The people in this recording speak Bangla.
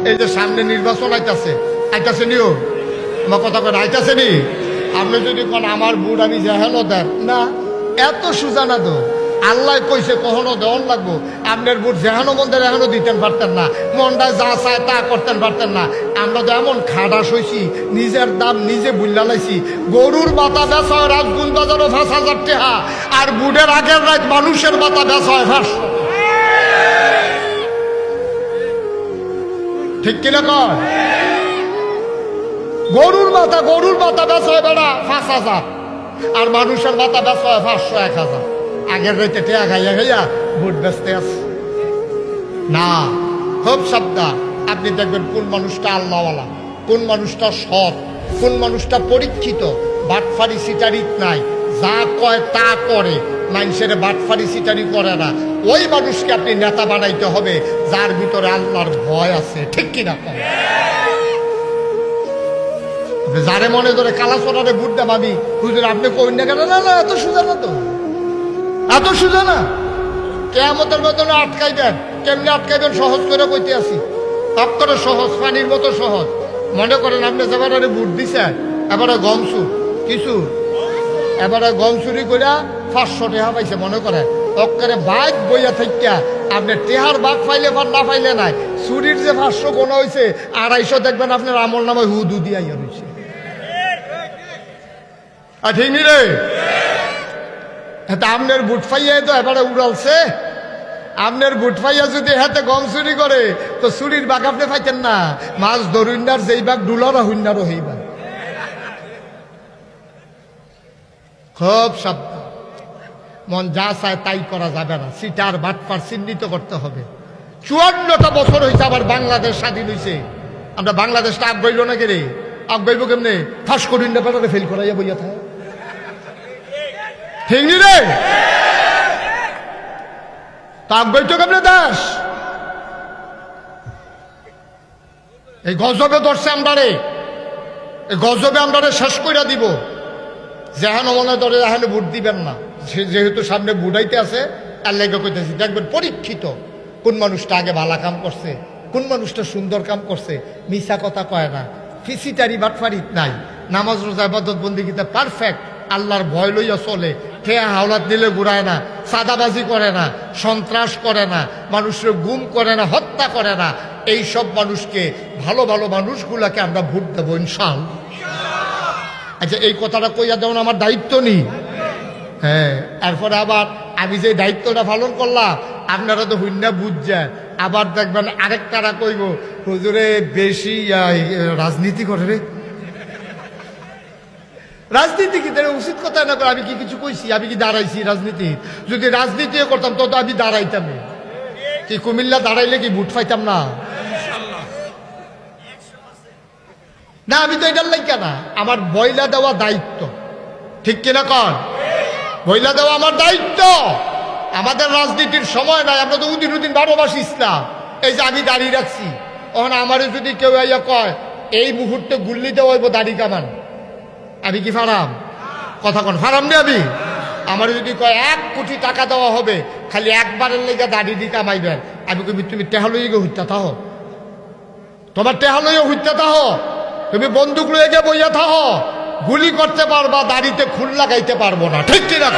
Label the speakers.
Speaker 1: এই যে সামনে নির্বাচন আইতাছে নিও আমার কথা করে আইতাছে নি। আপনি যদি কোন আমার বুট আমি যেহেনো দেন না, এত সুজা না তো। আল্লাহ কইছে কখনো দেওয়ান লাগবো। আপনার বুট যেহেনো মন্দির এখনো দিতেন পারতেন না, মনটা যা চায় তা করতেন পারতেন না। আমরা তো এমন খাটাস হইছি, নিজের দাম নিজে বুল্লা লাইছি। গরুর মাথা বেচা হয় রাজগুল বাজারও 5,000 টাকা, আর বুটের আগের রাত মানুষের মাথা বেচা হয় 500। ঠিক কিনা কর? গরুর মাথা বেচা হয় বেড়া 5,000, আর মানুষের মাথা বেচা হয় 500, 1,000। আগের রাইতে টেয়া খাইয়া ভোট বেচতে আছে না। খুব সাবধান। আপনি দেখবেন কোন মানুষটা আল্লাহওয়ালা, কোন মানুষটা সৎ, কোন মানুষটা পরীক্ষিত, বাটফারি সিটারি নাই, যা কয় তা করে, মানুষের বাটফারি সিটারি করে না। ওই মানুষকে আপনি নেতা বানাইতে হবে যার ভিতরে আল্লাহর ভয় আছে। ঠিক কিনা কয়? যারে মনে ধরে কালাচোরারে ভোট দেব আমি, হুজুর আপনি কইন না কেন? না না, এত সোজা না তো, এত সোজা না। কিয়ামতের মতন আটকাইবেন। কেমনি আটকাইবেন? সহজ করে কইতে আসি, অক্ষরে সহজ, পানির মতো সহজ। মনে করেন আপনি যেবারে ভোট দিছেন, এবারে গম চুর কিছু, এবারে গম চুরি করে 500 টাকা পাইছে। মনে করেন অক্ষরে বাইক বইয়া থাকিয়া আপনি টেহার বাঘ পাইলে বা না পাইলে নাই, চুরির যে 500 গোনা হয়েছে 250 দেখবেন আপনার আমল নামে হুদু দিয়া রয়েছে। আর ঠিক নি রে? আপনার বুট ফাইয়া তো এবারে উড়ালছে। আপনার বুট ফাইয়া যদি হাতে গম চুরি করে তো চুরির বাঘ আপনি পাইতেন না। মাছ ধরুন্নার যেই বাঘ ডুলারও হুন্নারও হই বাঘ। খুব সাবধান। মন যা চায় তাই করা যাবে না। সিটার বাটপার চিহ্নিত করতে হবে। 54টা বছর হয়েছে আবার বাংলাদেশ স্বাধীন হয়েছে। আমরা বাংলাদেশটা আগ বইল না কেরে? আগ বইব কেমনে? ফাঁস করিন না পেটারে ফেল করাইয়া বইয়া থাকে। ঠিক নি রে? তাক বইতো কেমনে দাস? এই গজবে ধরছে আমরারে, এই গজবে আমরারে শেষ কইরা দিব। যেহেন মনে ধরে এখানে ভোট দিবেন না, যেহেতু সামনে বুড়াইতে আছে, আর লেগে কইতেছি দেখবেন পরীক্ষিত কোন মানুষটা আগে ভালো কাম করছে, কোন মানুষটা সুন্দর কাম করছে, মিছা কথা কয় না, ফিসিটারি বাটফারিত নাই, নামাজ রোজা ইবাদত বন্দেগীতে পারফেক্ট, আল্লাহর ভয় লইয়া চলে, খেয়া হাওলাত দিলে ঘুরায় না, চাঁদাবাজি করে না, সন্ত্রাস করে না, মানুষের গুম করে না, হত্যা করে না। এই সব মানুষকে, ভালো ভালো মানুষগুলাকে আমরা ভোট দেবো ইনশাআল্লাহ। আচ্ছা, এই কথাটা কইয়া দেওয়া আমার দায়িত্ব নেই? হ্যাঁ। এরপরে আবার আমি যে দায়িত্বটা পালন করলাম, আপনারা তো হুন্না বুঝছেন। আবার দেখবেন আরেকটারা কইব, হুজুরে বেশি রাজনীতি করে রে। রাজনীতি কি তাহলে উচিত কথা না করে? আমি কি কিছু কইছি? আমি কি দাঁড়াইছি রাজনীতি? যদি রাজনীতিও করতাম তো আমি দাঁড়াইতাম। কি কুমিল্লা দাঁড়াইলে কি ভোট পাইতাম না? না, আমি তো এটার লাইকা না, আমার বইলা দেওয়া দায়িত্ব। ঠিক কিনা কর? বইলা দেওয়া আমার দায়িত্ব। আমাদের রাজনীতির সময় নাই, আমরা তো উদিন 12 মাস ইসলাম। এই যে আমি দাঁড়িয়ে রাখছি, ওখানে আমারও যদি কেউ আইয়া কয় এই মুহূর্তে গুল্লি দেওয়া হইব দাড়ি কামান, আমি কি ফারাম? কথা কন, ফারাম নি আমি? আমার যদি কয় 1 কোটি টাকা দেওয়া হবে খালি একবারের লেগে দাড়ি দিয়ে কামাইবেন, আমি কবি তুমি টেহা লইয়ে হইতা থাহ, তোমার টেহা লইয়ে হইতা থাহ, তুমি বন্দুক লইয়ে গিয়ে বইয়া থাহ, গুলি করতে পারবা, দাড়িতে খুন লাগাইতে পারবো না। ঠিক কিনা?